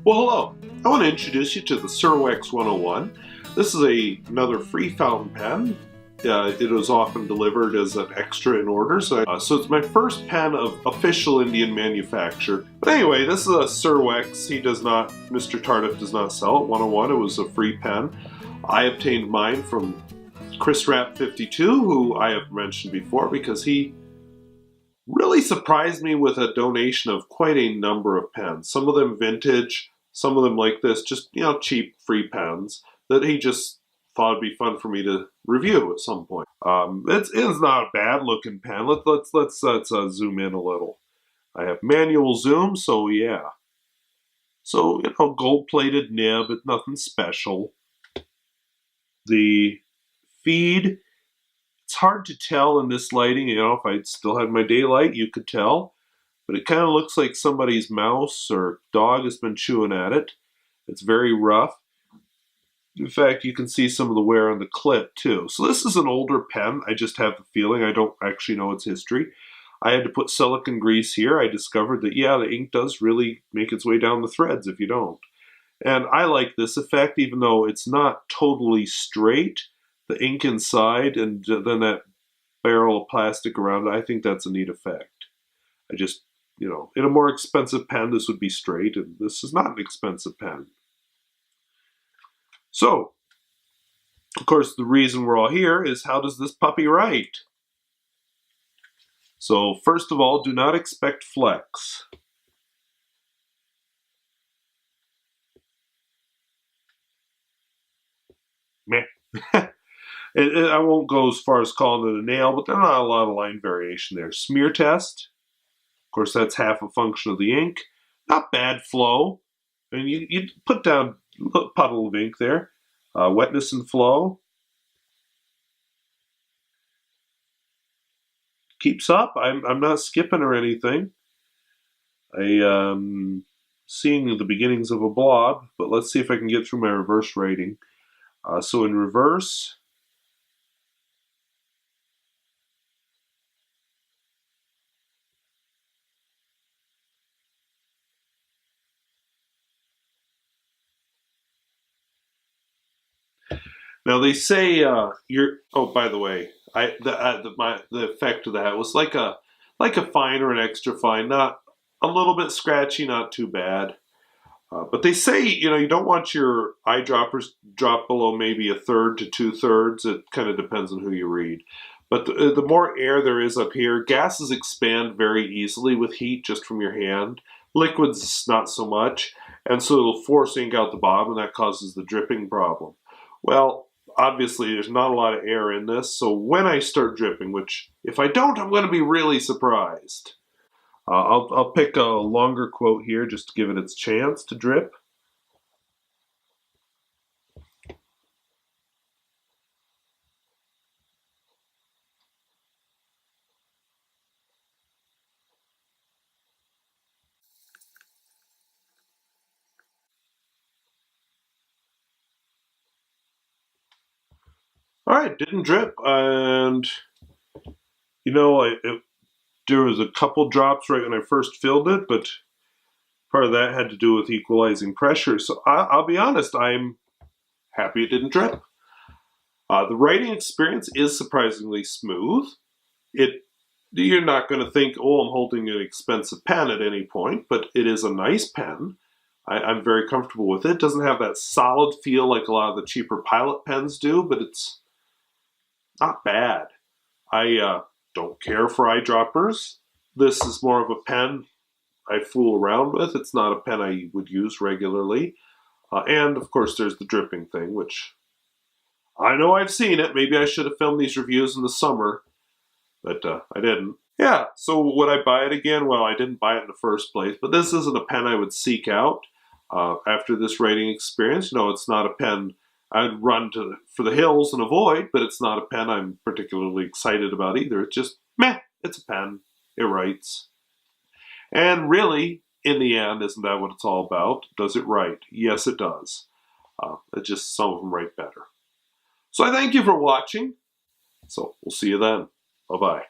Well, hello. I want to introduce you to the Serwex 101. This is another free fountain pen. It was often delivered as an extra in orders, so it's my first pen of official Indian manufacture. But anyway, this is a Serwex. Mr. Tardif does not sell it. 101, it was a free pen. I obtained mine from Chris Rapp 52, who I have mentioned before, because he really surprised me with a donation of quite a number of pens. Some of them vintage, some of them like this, just, cheap free pens that he just thought it'd be fun for me to review at some point. It's not a bad looking pen. Let's zoom in a little. I have manual zoom, so yeah. So, gold plated nib, it's nothing special. The feed, it's hard to tell in this lighting. If I still had my daylight, you could tell. But it kind of looks like somebody's mouse or dog has been chewing at it. It's very rough. In fact, you can see some of the wear on the clip too. So this is an older pen. I just have the feeling. I don't actually know its history. I had to put silicone grease here. I discovered that, yeah, the ink does really make its way down the threads if you don't. And I like this effect, even though it's not totally straight. The ink inside and then that barrel of plastic around it, I think that's a neat effect. I just, in a more expensive pen, this would be straight, and this is not an expensive pen. So, of course, the reason we're all here is, how does this puppy write? So, first of all, do not expect flex. Meh. I won't go as far as calling it a nail, but there's not a lot of line variation there. Smear test. Of course, that's half a function of the ink. Not bad flow. And you put down a puddle of ink there. Wetness and flow. Keeps up. I'm not skipping or anything. Seeing the beginnings of a blob, but let's see if I can get through my reverse writing. So in reverse, now they say you're. Oh, by the way, the effect of that was like a fine or an extra fine, not a little bit scratchy, not too bad. But they say you don't want your eyedroppers drop below maybe 1/3 to 2/3. It kind of depends on who you read. But the more air there is up here, gases expand very easily with heat just from your hand. Liquids not so much, and so it'll force ink out the bottom, and that causes the dripping problem. Well, obviously there's not a lot of air in this, so when I start dripping, which if I don't, I'm going to be really surprised. I'll pick a longer quote here just to give it its chance to drip. All right, didn't drip, and there was a couple drops right when I first filled it, but part of that had to do with equalizing pressure. So I'll be honest, I'm happy it didn't drip. The writing experience is surprisingly smooth. You're not going to think, oh, I'm holding an expensive pen at any point, but it is a nice pen. I'm very comfortable with it. It doesn't have that solid feel like a lot of the cheaper Pilot pens do, but it's not bad. I don't care for eyedroppers. This is more of a pen I fool around with. It's not a pen I would use regularly. And, of course, there's the dripping thing, which I know I've seen it. Maybe I should have filmed these reviews in the summer, but I didn't. Yeah, so would I buy it again? Well, I didn't buy it in the first place, but this isn't a pen I would seek out after this writing experience. It's not a pen I'd run for the hills and avoid, but it's not a pen I'm particularly excited about either. It's just, meh, it's a pen. It writes. And really, in the end, isn't that what it's all about? Does it write? Yes, it does. It's just some of them write better. So I thank you for watching. So we'll see you then. Bye-bye.